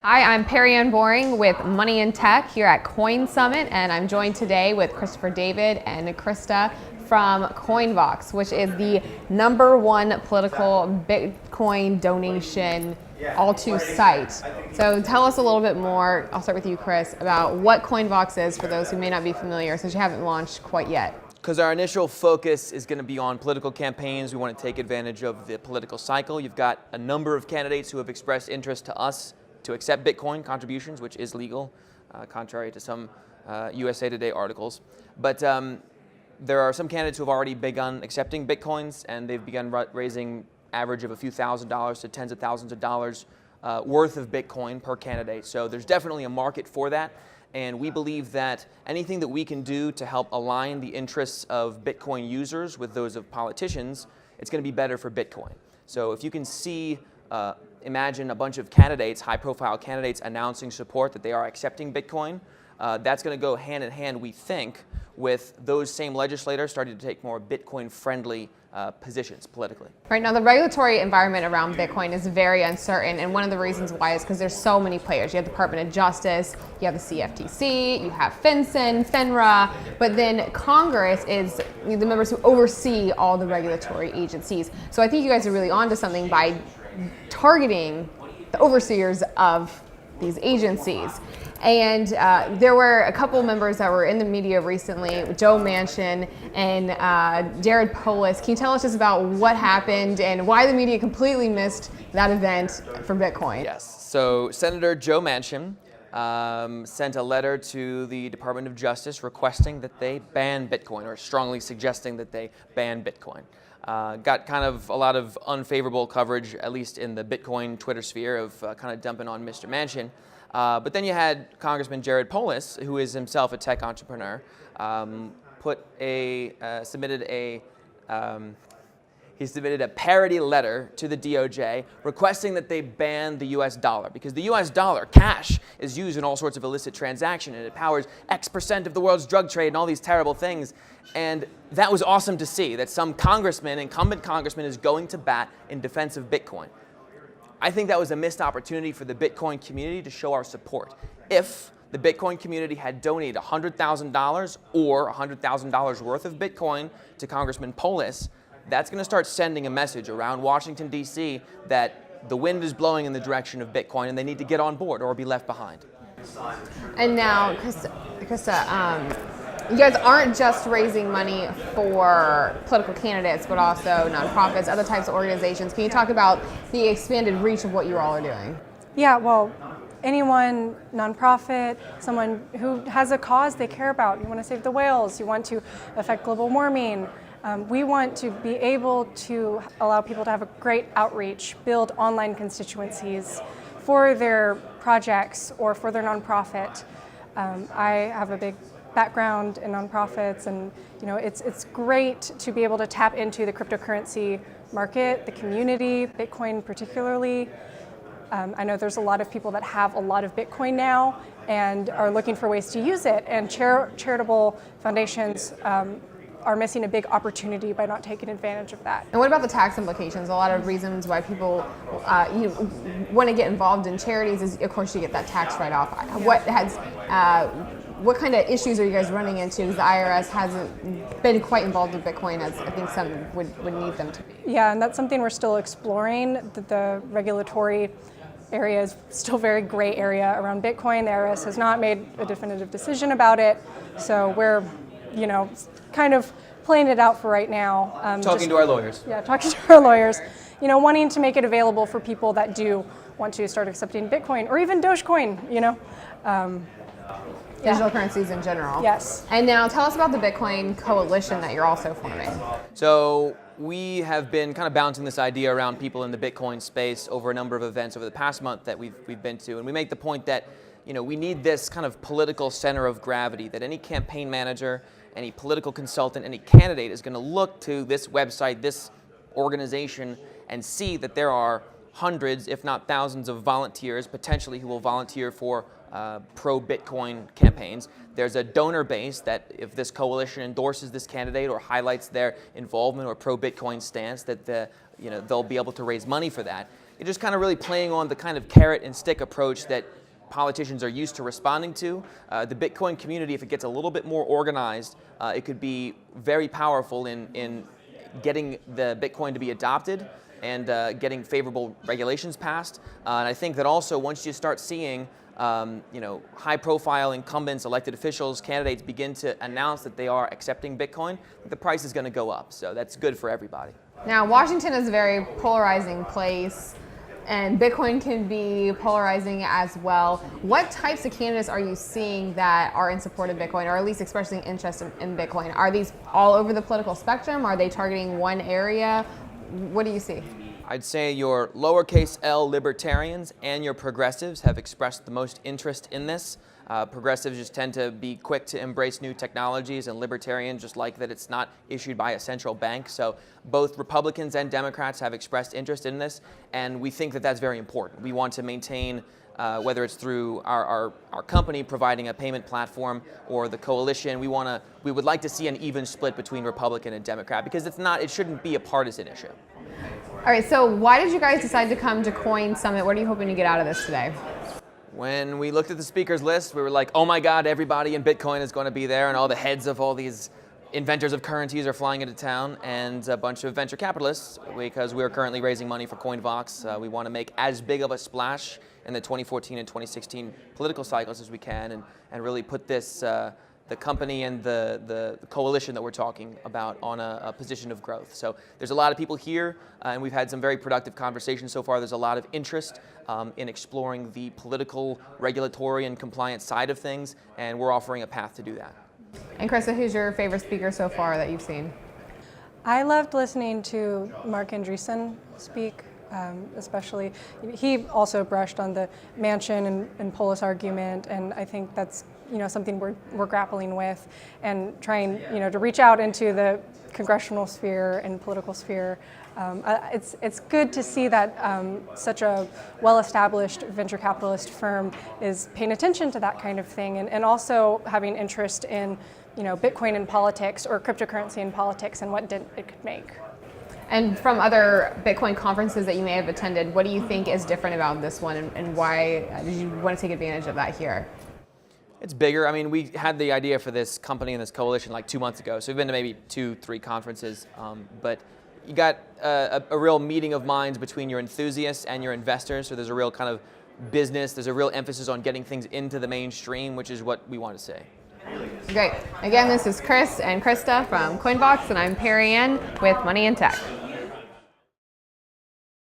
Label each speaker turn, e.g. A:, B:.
A: Hi, I'm Perianne Boring with Money in Tech here at CoinSummit, and I'm joined today with Christopher David and Christa from CoinVox, which is the #1 political Bitcoin donation all-to site. So tell us a little bit more, I'll start with you, Chris, about what CoinVox is for those who may not be familiar since you haven't launched quite yet.
B: Because our initial focus is going to be on political campaigns. We want to take advantage of the political cycle. You've got a number of candidates who have expressed interest to us to accept Bitcoin contributions, which is legal, contrary to some USA Today articles. But there are some candidates who have already begun accepting Bitcoins, and they've begun raising average of a few $1,000s to tens of thousands of dollars worth of Bitcoin per candidate. So there's definitely a market for that. And we believe that anything that we can do to help align the interests of Bitcoin users with those of politicians, it's going to be better for Bitcoin. So if you can see, imagine a bunch of candidates, high-profile candidates, announcing support that they are accepting Bitcoin, that's going to go hand in hand, we think, with those same legislators starting to take more Bitcoin-friendly positions politically.
A: Right now, the regulatory environment around Bitcoin is very uncertain, and one of the reasons why is because there's so many players. You have the Department of Justice, you have the CFTC, you have FINRA, but then Congress is the members who oversee all the regulatory agencies. So I think you guys are really onto something by targeting the overseers of these agencies. And there were a couple members that were in the media recently, Joe Manchin and Jared Polis. Can you tell us just about what happened and why the media completely missed that event for Bitcoin?
B: Yes, so Senator Joe Manchin sent a letter to the Department of Justice requesting that they ban Bitcoin, or strongly suggesting that they ban Bitcoin. Got kind of a lot of unfavorable coverage, at least in the Bitcoin Twitter sphere, of kind of dumping on Mr. Manchin. But then you had Congressman Jared Polis, who is himself a tech entrepreneur, submitted a parody letter to the DOJ requesting that they ban the US dollar, because the US dollar, cash, is used in all sorts of illicit transactions, and it powers X% of the world's drug trade and all these terrible things. And that was awesome to see, that some congressman, incumbent congressman, is going to bat in defense of Bitcoin. I think that was a missed opportunity for the Bitcoin community to show our support. If the Bitcoin community had donated $100,000 or $100,000 worth of Bitcoin to Congressman Polis, that's going to start sending a message around Washington, D.C. that the wind is blowing in the direction of Bitcoin and they need to get on board or be left behind.
A: And now, Christa, you guys aren't just raising money for political candidates, but also nonprofits, other types of organizations. Can you talk about the expanded reach of what you all are doing?
C: Yeah, well, anyone, nonprofit, someone who has a cause they care about. You want to save the whales, you want to affect global warming. We want to be able to allow people to have a great outreach, build online constituencies for their projects or for their nonprofit. I have a big background in nonprofits, and it's great to be able to tap into the cryptocurrency market, the community, Bitcoin particularly. I know there's a lot of people that have a lot of Bitcoin now and are looking for ways to use it, and charitable foundations are missing a big opportunity by not taking advantage of that.
A: And what about the tax implications? A lot of reasons why people want to get involved in charities is, of course, you get that tax write-off. Yeah. What kind of issues are you guys running into? Because the IRS hasn't been quite involved with Bitcoin as I think some would need them to be.
C: Yeah, and that's something we're still exploring. The regulatory area is still very gray area around Bitcoin. The IRS has not made a definitive decision about it, so we're kind of playing it out for right now.
B: Talking to our lawyers.
C: Yeah, talking to our lawyers. Wanting to make it available for people that do want to start accepting Bitcoin or even Dogecoin,
A: Digital currencies in general.
C: Yes.
A: And now tell us about the Bitcoin coalition that you're also forming.
B: So we have been kind of bouncing this idea around people in the Bitcoin space over a number of events over the past month that we've been to, and we make the point that we need this kind of political center of gravity, that any campaign manager, any political consultant, any candidate is going to look to this website, this organization, and see that there are hundreds, if not thousands, of volunteers potentially who will volunteer for pro-Bitcoin campaigns. There's a donor base that if this coalition endorses this candidate or highlights their involvement or pro-Bitcoin stance, that they'll be able to raise money for that. You're just kind of really playing on the kind of carrot and stick approach that politicians are used to responding to. The Bitcoin community, if it gets a little bit more organized, it could be very powerful in getting the Bitcoin to be adopted and getting favorable regulations passed. And I think that also once you start seeing high-profile incumbents, elected officials, candidates begin to announce that they are accepting Bitcoin, the price is going to go up. So that's good for everybody.
A: Now, Washington is a very polarizing place, and Bitcoin can be polarizing as well. What types of candidates are you seeing that are in support of Bitcoin, or at least expressing interest in Bitcoin? Are these all over the political spectrum? Are they targeting one area? What do you see?
B: I'd say your lowercase l libertarians and your progressives have expressed the most interest in this. Progressives just tend to be quick to embrace new technologies, and libertarians just like that it's not issued by a central bank. So both Republicans and Democrats have expressed interest in this, and we think that that's very important. We want to maintain, whether it's through our company providing a payment platform or the coalition, we would like to see an even split between Republican and Democrat, because it shouldn't be a partisan issue.
A: All right, so why did you guys decide to come to Coin Summit? What are you hoping to get out of this today?
B: When we looked at the speakers list, we were like, oh my God, everybody in Bitcoin is going to be there, and all the heads of all these inventors of currencies are flying into town, and a bunch of venture capitalists, because we are currently raising money for CoinVox. We want to make as big of a splash in the 2014 and 2016 political cycles as we can, and really put this, the company and the coalition that we're talking about on a position of growth. So there's a lot of people here, and we've had some very productive conversations so far. There's a lot of interest in exploring the political, regulatory, and compliance side of things, and we're offering a path to do that.
A: And Christa, who's your favorite speaker so far that you've seen?
C: I loved listening to Marc Andreessen speak, especially. He also brushed on the Manchin and Polis argument, and I think that's something we're grappling with, and trying to reach out into the congressional sphere and political sphere. It's good to see that such a well-established venture capitalist firm is paying attention to that kind of thing, and also having interest in Bitcoin in politics or cryptocurrency in politics and what dent it could make.
A: And from other Bitcoin conferences that you may have attended, what do you think is different about this one, and why did you want to take advantage of that here?
B: It's bigger. I mean, we had the idea for this company and this coalition like 2 months ago, so we've been to maybe 2-3 conferences, but you got a real meeting of minds between your enthusiasts and your investors, so there's a real kind of business, there's a real emphasis on getting things into the mainstream, which is what we want to say.
A: Great. Again, this is Chris and Christa from CoinVox, and I'm Perianne with Money and Tech.